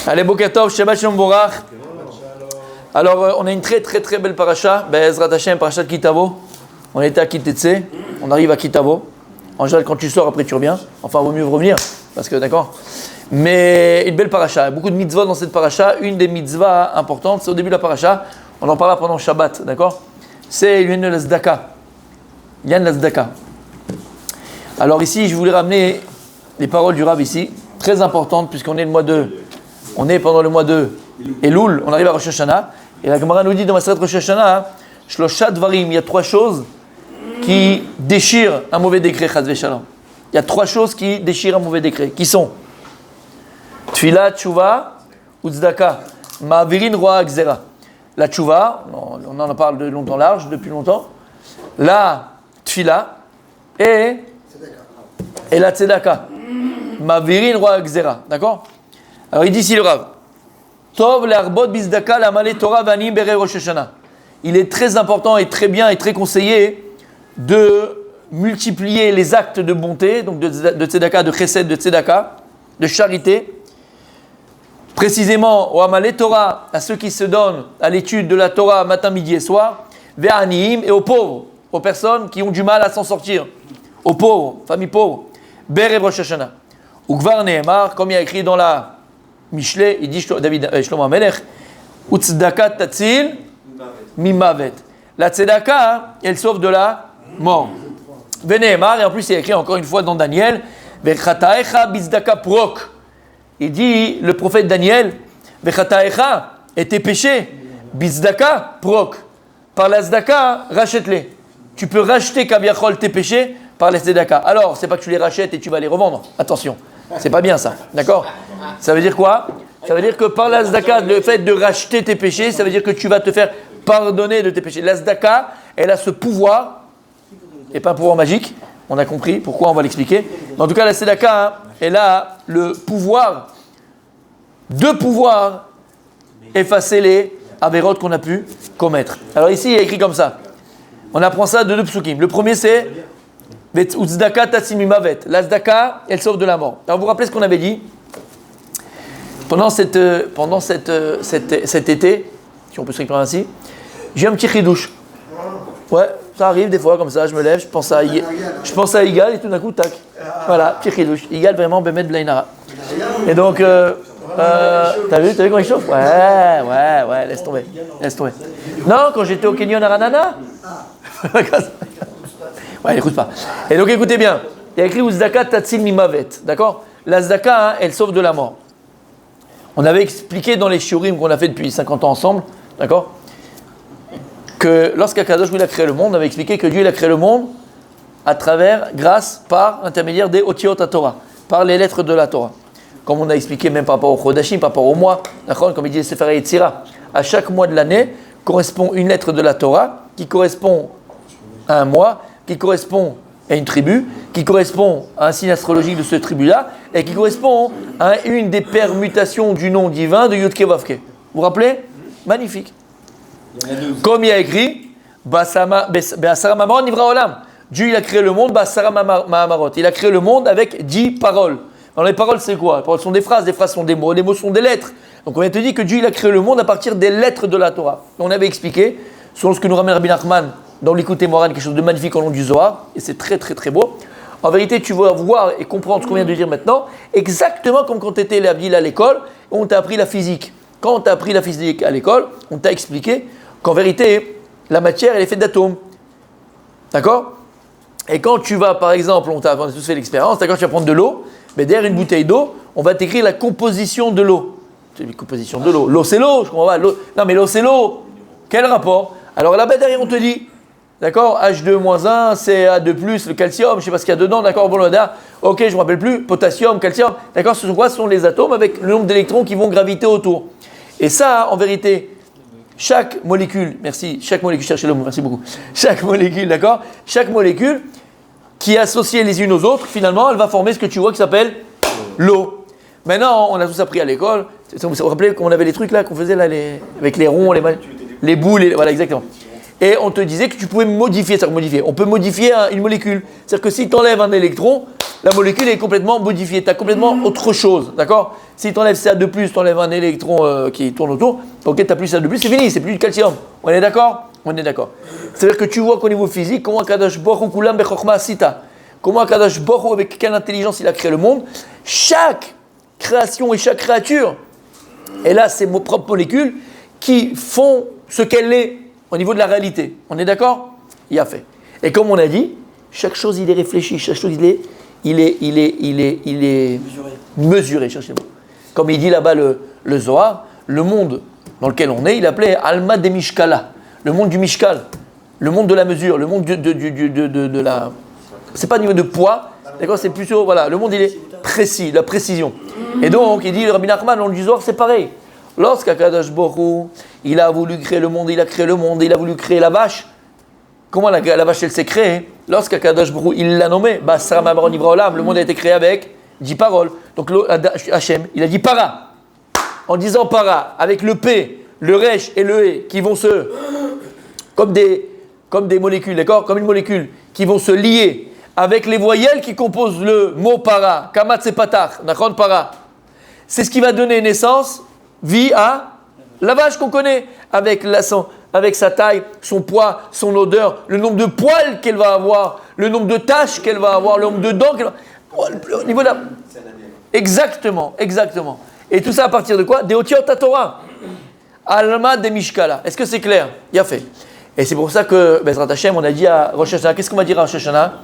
Allez, Boker Tov, Shabbat Shalom Borach. Alors, on a une très très très belle paracha, Be'ezrat Hashem, paracha de Kitavo. On était à Kitetse, on arrive à Kitavo. En général, quand tu sors, après tu reviens. Enfin, vaut mieux revenir, parce que d'accord. Mais une belle paracha, beaucoup de mitzvot dans cette paracha. Une des mitzvahs importantes, c'est au début de la paracha. On en parlera pendant Shabbat, d'accord. C'est l'Yan de la Zdaka. L'Yan de la Zdaka. Alors ici, je voulais ramener les paroles du Rav ici, très importantes, puisqu'on est le mois de... On est pendant le mois de Elul, on arrive à Rosh Hashanah, et la Gemara nous dit dans Maseret Rosh Hashanah, Shlosha Dvarim, il y a trois choses qui déchirent un mauvais décret, Chaz v'Shalom. Il y a trois choses qui déchirent un mauvais décret, qui sont Tfila, Tshuva, ou Tzedaka, Ma'avirin Roa Gzera. La Tshuva, on en parle de long en large, depuis longtemps, la Tfila et la Tzedaka, Ma'avirin Roa Gzera, d'accord? Alors il dit ici le Rav, Tov l'arbot bizdaka la malé Torah vanim bere Rosh Hashanah. Il est très important et très bien et très conseillé de multiplier les actes de bonté, donc de tzedaka, de chesed, de tzedaka, de charité. Précisément, au amalé Torah, à ceux qui se donnent à l'étude de la Torah matin, midi et soir, ve'aniim et aux pauvres, aux personnes qui ont du mal à s'en sortir, aux pauvres, familles pauvres, bere Rosh Hashanah. Ou Gvar Nehemar, comme il y a écrit dans la Mishlei, il dit Shlomo HaMelech, Utzedaka tatzil mimavet. La tzedaka, elle sauve de la mort. Venehemar, et en plus il y a écrit encore une fois dans Daniel, Vechataecha bizdaka prok. Il dit, le prophète Daniel, Vechataecha, et tes péchés, bizdaka prok. Par la tzedaka, rachète-les. Tu peux racheter kaviachol tes péchés par la tzedaka. Alors, c'est pas que tu les rachètes et tu vas les revendre. Attention. C'est pas bien ça, d'accord? Ça veut dire quoi? Ça veut dire que par la tzedaka, le fait de racheter tes péchés, ça veut dire que tu vas te faire pardonner de tes péchés. La tzedaka, elle a ce pouvoir, et pas un pouvoir magique, on a compris pourquoi, on va l'expliquer. Mais en tout cas, la tzedaka, elle a le pouvoir de pouvoir effacer les avérotes qu'on a pu commettre. Alors ici, il y a écrit comme ça. On apprend ça de deux psukim. Le premier, c'est la tzedaka, elle sauve de la mort. Alors vous vous rappelez ce qu'on avait dit pendant cet été, si on peut se réclamer ainsi, j'ai un petit chidouche. Ouais, ça arrive des fois comme ça, je me lève, je pense à Igal et tout d'un coup, tac. Voilà, petit chidouche. Igal vraiment Bemet Blainara. Et donc, t'as vu comment il chauffe? Ouais, laisse tomber. Non, quand j'étais au Kenyon à Ranana. Ouais, écoute pas. Et donc écoutez bien, il y a écrit Uzdaka Tatsil Mimavet, d'accord? La Zdaka, elle sauve de la mort. On avait expliqué dans les shiurim qu'on a fait depuis 50 ans ensemble, d'accord? Que lorsqu'Akadosh il a créé le monde, on avait expliqué que Dieu il a créé le monde par intermédiaire des Otiot Torah, par les lettres de la Torah. Comme on a expliqué même par rapport au Chodashim, par rapport au mois, d'accord? Comme il dit Sefer Yetzira, à chaque mois de l'année correspond une lettre de la Torah qui correspond à un mois, qui correspond à une tribu, qui correspond à un signe astrologique de cette tribu-là, et qui correspond à une des permutations du nom divin de Yudke Vavke. Vous vous rappelez? Magnifique. Comme il y a écrit, Be'asara Mamarot Nivra Olam. Dieu il a créé le monde, Be'asara Mamarot. Il a créé le monde avec 10 paroles. Alors les paroles c'est quoi? Les paroles sont des phrases sont des mots, les mots sont des lettres. Donc on vient te dire que Dieu il a créé le monde à partir des lettres de la Torah. On avait expliqué, selon ce que nous ramène Rabbi Nachman, dans l'Écoute Moran, quelque chose de magnifique au nom du Zohar, et c'est très très très beau. En vérité, tu vas voir et comprendre ce qu'on vient de dire maintenant, exactement comme quand tu étais l'Abdil à l'école, on t'a appris la physique. Quand on t'a appris la physique à l'école, on t'a expliqué qu'en vérité, la matière, elle est faite d'atomes. D'accord? Et quand tu vas, par exemple, on a tous fait l'expérience, d'accord, tu vas prendre de l'eau, mais derrière une bouteille d'eau, on va t'écrire la composition de l'eau. C'est une composition de l'eau. L'eau, c'est l'eau, je comprends pas. Non, mais l'eau, c'est l'eau. Quel rapport? Alors là-bas, derrière, on te dit... D'accord, H2-1, Ca2+, le calcium, je ne sais pas ce qu'il y a dedans, d'accord, bon, ok, je ne me rappelle plus, potassium, calcium, d'accord, ce sont quoi? Ce sont les atomes avec le nombre d'électrons qui vont graviter autour. Et ça, en vérité, chaque molécule, cherchez le mot, merci beaucoup, chaque molécule, d'accord, chaque molécule qui est associée les unes aux autres, finalement, elle va former ce que tu vois qui s'appelle l'eau. Maintenant, on a tous appris à l'école, vous vous rappelez qu'on avait les trucs là, qu'on faisait là, avec les ronds, les boules, voilà, exactement. Et on te disait que tu pouvais modifier. On peut modifier une molécule. C'est-à-dire que si tu enlèves un électron, la molécule est complètement modifiée. Tu as complètement autre chose, d'accord? Si tu enlèves CA2+, tu enlèves un électron qui tourne autour, ok, tu n'as plus CA2+, c'est fini, c'est plus du calcium. On est d'accord? On est d'accord. C'est-à-dire que tu vois qu'au niveau physique, comment Akadosh Baruch Hu kulam bechokma sita, comment Akadosh Baruch Hu, avec quelle intelligence il a créé le monde, chaque création et chaque créature, elle a ses propres molécules qui font ce qu'elle est au niveau de la réalité. On est d'accord? Il a fait. Et comme on a dit, chaque chose il est réfléchi, chaque chose il est mesuré. Cherchez-moi. Comme il dit là-bas le Zohar, le monde dans lequel on est, il appelait Alma de Mishkala, le monde du Mishkal, le monde de la mesure, le monde de la. C'est pas au niveau de poids, d'accord, c'est plutôt, voilà, le monde il est précis, la précision. Et donc, il dit, le Rabbi Nachman, dans le Zohar, c'est pareil. Lorsqu'Akadosh Baruch Hu, il a voulu créer le monde, il a créé le monde, il a voulu créer la vache. Comment la vache, elle s'est créée? Lorsqu'Akadosh Baruch Hu, il l'a nommée, Basra Ma'amar Nivra Olam, le monde a été créé avec 10 paroles. Donc, Hachem, il a dit para. En disant para, avec le P, le Resh et le E, qui vont se. Comme des molécules, d'accord? Comme une molécule, qui vont se lier avec les voyelles qui composent le mot para, kamat sepatach, nachon para. C'est ce qui va donner naissance, vie à la vache qu'on connaît, avec sa taille, son poids, son odeur, le nombre de poils qu'elle va avoir, le nombre de taches qu'elle va avoir, le nombre de dents qu'elle va avoir. Au niveau de la. Exactement. Et tout ça à partir de quoi? Des Otiot Torah. Alma de Mishkala. Est-ce que c'est clair? Il a fait. Et c'est pour ça que, Bezrat Hashem, on a dit à Rosh Hashanah, qu'est-ce qu'on va dire à Rosh Hashanah?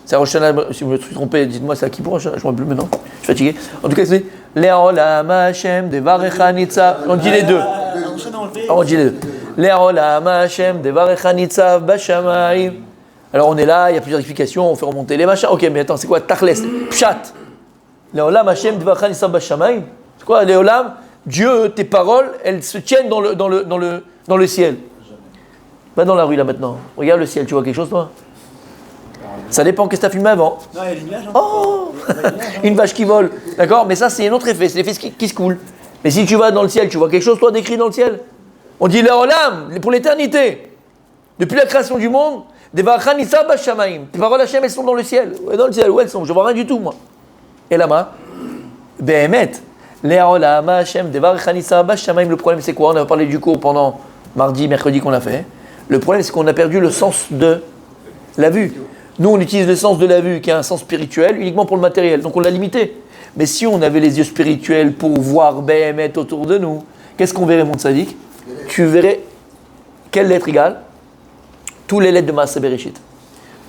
C'est à Rosh Hashanah, si je me suis trompé, dites-moi, c'est à qui pour Rosh Hashanah? Je ne me rappelle plus maintenant, je suis fatigué. En tout cas, c'est Le'olam Hashem devarecha nitzav. On dit les deux. On dit les deux. Le'olam Hashem devarecha nitzav bashamayim. Alors on est là, il y a plusieurs explications, on fait remonter les machins. Ok, mais attends, c'est quoi? Tachles, Pshat. Le'olam Hashem devarecha nitzav bashamayim. C'est quoi? Le'olam, Dieu, tes paroles, elles se tiennent dans le ciel. Va dans la rue là maintenant. Regarde le ciel, tu vois quelque chose toi? Ça dépend qu'est-ce que tu as filmé avant. Non, il y a les nuages. Oh, une vache qui vole. D'accord? Mais ça, c'est un autre effet. C'est l'effet qui se coule. Mais si tu vas dans le ciel, tu vois quelque chose, toi, décrit dans le ciel? On dit l'Olam, pour l'éternité. Depuis la création du monde, des Vachanissa Bashamaim. Tes paroles Hachem, elles sont dans le ciel. Dans le ciel, où elles sont? Je vois rien du tout, moi. Et là-bas, Behemet. L'Olam Hachem, des Vachanissa Bashamaim. Le problème, c'est quoi? On a parlé du cours pendant mardi, mercredi qu'on a fait. Le problème, c'est qu'on a perdu le sens de la vue. Nous, on utilise le sens de la vue, qui a un sens spirituel, uniquement pour le matériel. Donc, on l'a limité. Mais si on avait les yeux spirituels pour voir Behemet autour de nous, qu'est-ce qu'on verrait, mon tzaddik? Tu verrais quelle lettre égale? Tous les lettres de Maaseh Bereshit.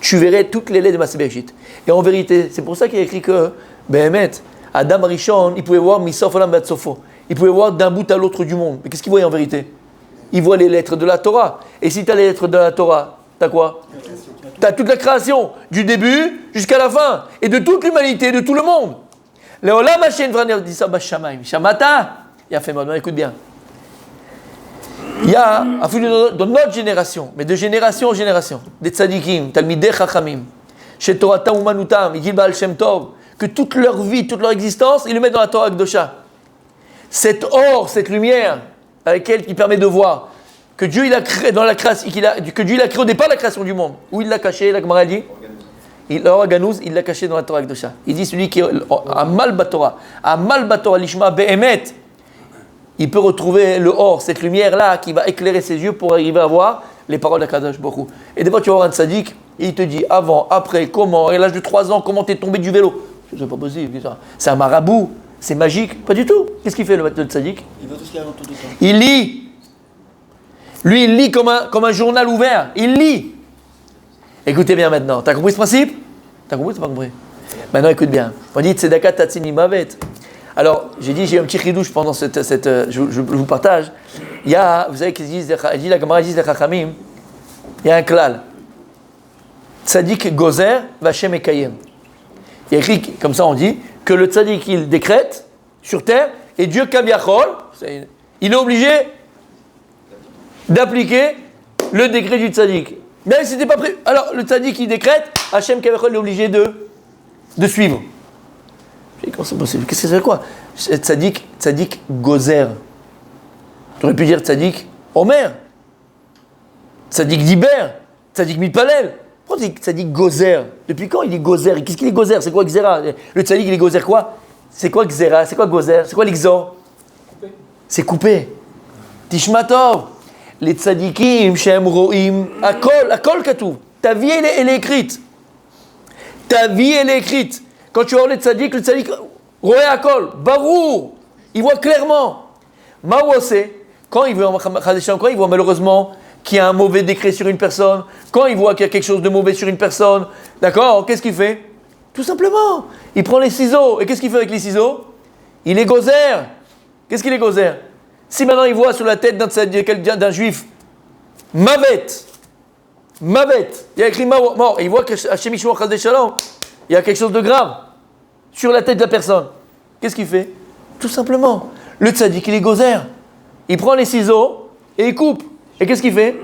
Tu verrais toutes les lettres de Maaseh Bereshit. Et en vérité, c'est pour ça qu'il y a écrit que Behemet, Adam Rishon, il pouvait voir Misof Olam Bat Sofo. Il pouvait voir d'un bout à l'autre du monde. Mais qu'est-ce qu'il voyait en vérité? Il voit les lettres de la Torah. Et si tu as les lettres de la Torah, tu as quoi? Tu as toute la création, du début jusqu'à la fin, et de toute l'humanité, de tout le monde. Le'olam Hashem v'raner dit ça b'shamayim. Shamata. Il a fait mal, écoute bien. Il y a, dans notre génération, mais de génération en génération, des tzadikim, talmidei chachamim, chez Toratam Umanutam, il dit Baal Shem Tov, que toute leur vie, toute leur existence, ils le mettent dans la Torah Kedosha. Cet or, cette lumière, avec laquelle il permet de voir que Dieu il a créé dans la création, que Dieu il a créé au départ la création du monde. Où il l'a caché, la Gemara dit, Ganouz, il l'a caché dans la Torah Kedosha. Il dit celui qui a mal Batora, Lishma Behemet, il peut retrouver le or, cette lumière-là qui va éclairer ses yeux pour arriver à voir les paroles d'Akadosh Baruch Hu. Et des fois tu vas voir un tzaddik, il te dit avant, après, comment, à l'âge de 3 ans, comment t'es tombé du vélo. C'est pas possible, c'est un marabout, c'est magique. Pas du tout. Qu'est-ce qu'il fait le tzaddik? Il va tout ce qu'il y a dans tout ça. Il lit. Lui, il lit comme un journal ouvert. Il lit. Écoutez bien maintenant. T'as compris ce principe? T'as compris ou t'as pas compris? Maintenant, écoute bien. On dit Tzedaka Tatsini Mavet. Alors, j'ai un petit ridouche pendant cette je vous partage. Il y a, vous savez qu'ils disent, la Gemara dit les Chachamim, il y a un klal. Tzadik Gozer Vachem Ekayem. Il y a écrit, comme ça on dit, que le tzadik il décrète sur terre et Dieu Kabiachol, il est obligé d'appliquer le décret du tzadik. Mais c'était pas prévu. Alors le tzadik il décrète, Hachem Kabiachol est obligé de suivre. Comment c'est possible? Qu'est-ce que c'est quoi? Tzadik Gozer. Tu aurais pu dire Tzadik Omer, Tzadik Diber, Tzadik Mipalel. Pourquoi tzaddik gozer? Depuis quand il est gozer? Qu'est-ce qu'il est gozer? C'est quoi gzera? Le tzaddik, il est gozer quoi? C'est quoi gzera? C'est quoi gozer? C'est quoi l'exor? C'est coupé. Tishmatov. Les tzaddikim, shem roim, akol katou. Ta vie, elle est écrite. Ta vie, elle est écrite. Quand tu vois le tzaddik, roé akol, barou. Il voit clairement. Maouase, quand il voit malheureusement qu'il y a un mauvais décret sur une personne, quand il voit qu'il y a quelque chose de mauvais sur une personne, d'accord, qu'est-ce qu'il fait? Tout simplement, il prend les ciseaux. Et qu'est-ce qu'il fait avec les ciseaux? Il est gozer. Qu'est-ce qu'il est gozer? Si maintenant il voit sur la tête d'un juif, Mavet, il y a écrit mort, et il voit qu'Hachem Yishmor Chas Shalom, il y a quelque chose de grave sur la tête de la personne. Qu'est-ce qu'il fait? Tout simplement, le tzaddik, il est gozer. Il prend les ciseaux et il coupe. Et qu'est-ce qu'il fait?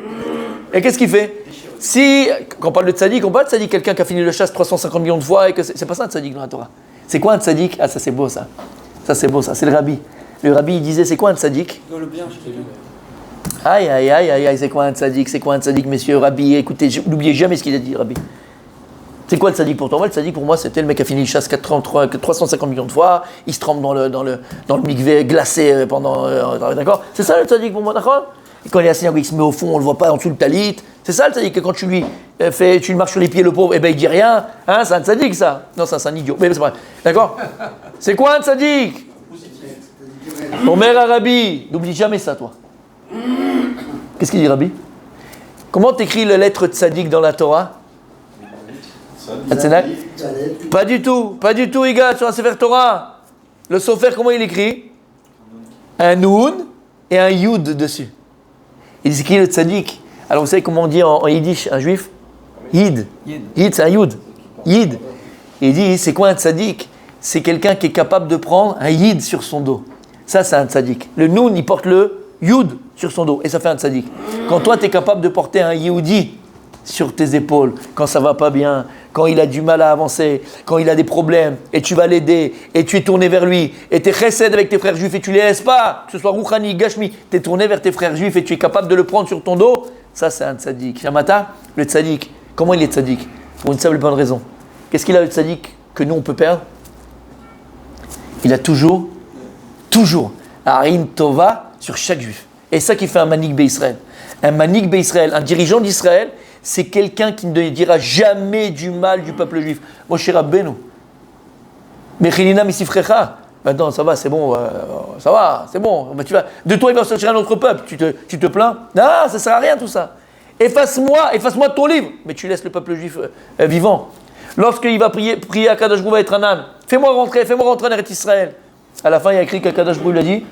Si, quand on parle de tzaddik, on parle de tzaddik, quelqu'un qui a fini le chasse 350 millions de fois, et que c'est pas ça un tzaddik dans la Torah. C'est quoi un tzaddik? Ah, ça c'est beau ça. Ça c'est beau ça, c'est le rabbi. Le rabbi il disait, c'est quoi un tzaddik? Dans le bien, je t'ai lu. Aïe, c'est quoi un tzaddik? C'est quoi un tzaddik, messieurs? Rabbi, écoutez, n'oubliez jamais ce qu'il a dit, rabbi. C'est quoi le tzaddik pour toi? Moi, le tzaddik pour moi, c'était le mec qui a fini le chasse 350 millions de fois, il se trempe dans le mikvé glacé pendant. D'accord? C'est ça le tzaddik pour moi, d'accord? Et quand il est assis, il se met au fond, on le voit pas en dessous le talit. C'est ça le tzaddik, que quand tu lui marches sur les pieds, le pauvre, et ben il dit rien. Hein, c'est un tzaddik ça? Non, c'est un idiot. Mais c'est vrai. D'accord? C'est quoi un tzaddik? Omer Arabi, n'oublie jamais ça, toi. Qu'est-ce qu'il dit, Rabbi? Comment t'écris la lettre tzaddik dans la Torah? Pas du tout, Igal, sur un Sefer Torah. Le Sofer, comment il écrit? Un Noun et un Yud dessus. Il écrit le tzaddik. Alors vous savez comment on dit en yiddish, un juif? Yid, c'est un Yud. Yid. Il dit, c'est quoi un tzaddik? C'est quelqu'un qui est capable de prendre un Yid sur son dos. Ça, c'est un tzaddik. Le Noun, il porte le Yud sur son dos. Et ça fait un tzaddik. Quand toi, tu es capable de porter un Yehudi sur tes épaules, quand ça va pas bien, quand il a du mal à avancer, quand il a des problèmes, et tu vas l'aider, et tu es tourné vers lui, et tu es chesed avec tes frères juifs, et tu ne les laisses pas, que ce soit Rouhani, Gashmi, tu es tourné vers tes frères juifs, et tu es capable de le prendre sur ton dos, ça, c'est un tzaddik. Shamata, le tzaddik, comment il est tzaddik? Pour une simple bonne raison. Qu'est-ce qu'il a le tzaddik que nous, on peut perdre? Il a toujours, Arin Tova sur chaque juif. Et ça qui fait un manik Israël. Un manik Israël, un dirigeant d'Israël, c'est quelqu'un qui ne dira jamais du mal du peuple juif. Moshe Rabbeinu. Mechinina misifrecha. Maintenant, ça va, c'est bon. De toi, il va sortir un autre peuple. Tu te plains? Non, ça ne sert à rien tout ça. Efface-moi de ton livre. Mais tu laisses le peuple juif vivant. Lorsqu'il va prier à Kadosh Baruch Hu être un âne, fais-moi rentrer en Eretz Israël. À la fin, il y a écrit qu'Akadosh Baruch Hu lui a dit,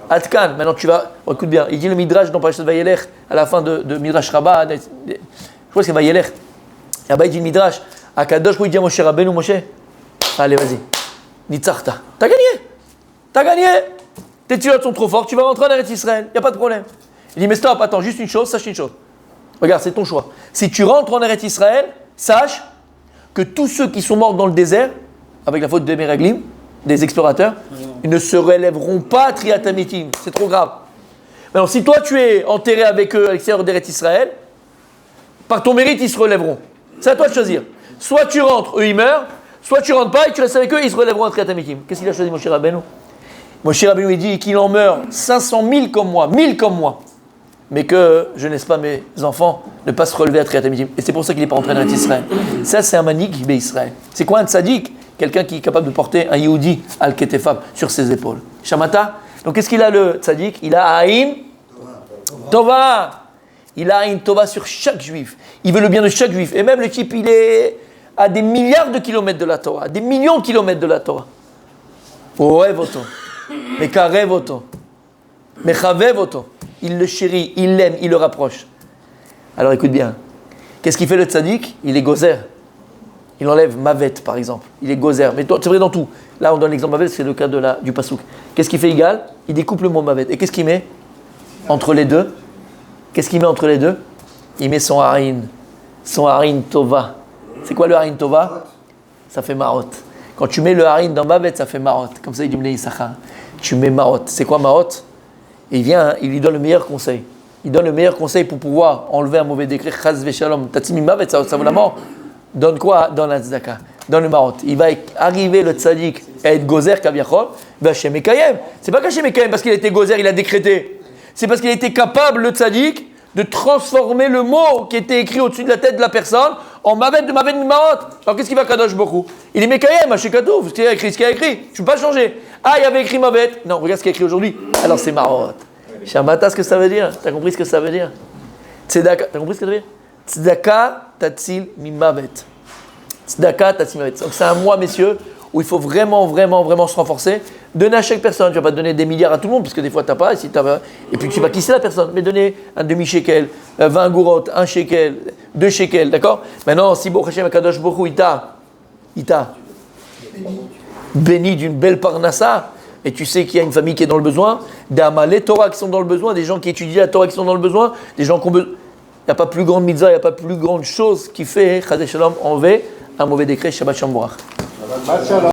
Atkan, maintenant tu vas, écoute bien, il dit le Midrash dans Parashat Vayelech, à la fin de Midrash Rabbah, je crois que c'est Vayelech. Et là-bas, il dit le Midrash, Akadosh Baruch Hu dit à Moshe Rabbeinu, Moshe, allez, vas-y, Nitzarta, t'as gagné, tes tueurs sont trop forts, tu vas rentrer en Eretz Israël, il n'y a pas de problème. Il dit, mais stop, attends, juste une chose, sache une chose. Regarde, c'est ton choix. Si tu rentres en Eretz Israël, sache que tous ceux qui sont morts dans le désert, avec la faute des Meraglim, des explorateurs, ils ne se relèveront pas triatamitim. C'est trop grave. Alors, si toi tu es enterré avec eux à l'extérieur d'Eretz Israël, par ton mérite, ils se relèveront. C'est à toi de choisir. Soit tu rentres, eux ils meurent, soit tu rentres pas et tu restes avec eux, ils se relèveront à triatamitim. Qu'est-ce qu'il a choisi, Moshe Rabbeinu? Moshe Rabbeinu, il dit qu'il en meurt 500 000 comme moi, 1000 comme moi, mais que je laisse pas mes enfants ne pas se relever à triatamitim. Et c'est pour ça qu'il n'est pas rentré en Eretz Israël. Ça, c'est un manik Israël. C'est quoi un tzaddik? Quelqu'un qui est capable de porter un Yehudi al-Ketefab sur ses épaules. Shamata. Donc qu'est-ce qu'il a le tzaddik? Il a Aïn Tova. Il a Aïn Tova sur chaque juif. Il veut le bien de chaque juif. Et même le type, il est à des milliards de kilomètres de la Torah, des millions de kilomètres de la Torah. Oevoto. Mekarevoto. Mechavevoto. Il le chérit, il l'aime, il le rapproche. Alors écoute bien. Qu'est-ce qu'il fait le tzaddik? Il est gozer. Il enlève Mavet, par exemple. Il est gozer. Mais c'est vrai dans tout. Là, on donne l'exemple Mavet, c'est le cas du Pasouk. Qu'est-ce qu'il fait égal? Il découpe le mot Mavet. Et qu'est-ce qu'il met entre les deux? Il met son Harin. Son Harin Tova. C'est quoi le Harin Tova? Ça fait Marot. Quand tu mets le Harin dans Mavet, ça fait Marot. Comme ça, il dit Mnei Issachar. Tu mets Marot. C'est quoi Marot? Et il vient, il lui donne le meilleur conseil. il donne le meilleur conseil pour pouvoir enlever un mauvais décret, chas veshalom, tatsimimavet, ça vaut la mort. Donne quoi? Donne la tzedaka, donne le marot. Il va arriver le tzaddik à être gozer kaviachol, va chez Mekayem. C'est pas qu'Hachem Mekayem parce qu'il a été gozer, il a décrété. C'est parce qu'il a été capable, le tzaddik, de transformer le mot qui était écrit au-dessus de la tête de la personne en mavet de mavet de marot. Alors qu'est-ce qu'il va Kadosh Bokhu? Il est Mekayem, Hachem Katouf, ce qu'il a écrit, ce qu'il a écrit. Je ne peux pas changer. Ah, il y avait écrit mavet. Non, regarde ce qu'il a écrit aujourd'hui. Alors c'est marot. Shamata, ce que ça veut dire? T'as compris ce que ça veut dire? Tzedaka, t'as compris ce que ça veut dire? Tzedaka tatsil mimavet. Tzedaka tatsil mimavet. Donc c'est un mois, messieurs, où il faut vraiment se renforcer. Donner à chaque personne. Tu ne vas pas donner des milliards à tout le monde, parce que des fois tu n'as pas, et puis tu vas kisser la personne. Mais donner un demi-shekel, 20 gourottes, 1 shekel, 2 shekels, d'accord? Maintenant, si Baruch Hashem Akadosh Baruch Hu, il t'a béni d'une belle parnassa, et tu sais qu'il y a une famille qui est dans le besoin, des Amalé Torah qui sont dans le besoin, des gens qui étudient la Torah qui sont dans le besoin, des gens qui ont besoin. Il n'y a pas plus grande mitzvah, il n'y a pas plus grande chose qui fait, Chazé Shalom, enlever un mauvais décret, Shabbat Shalom Borach.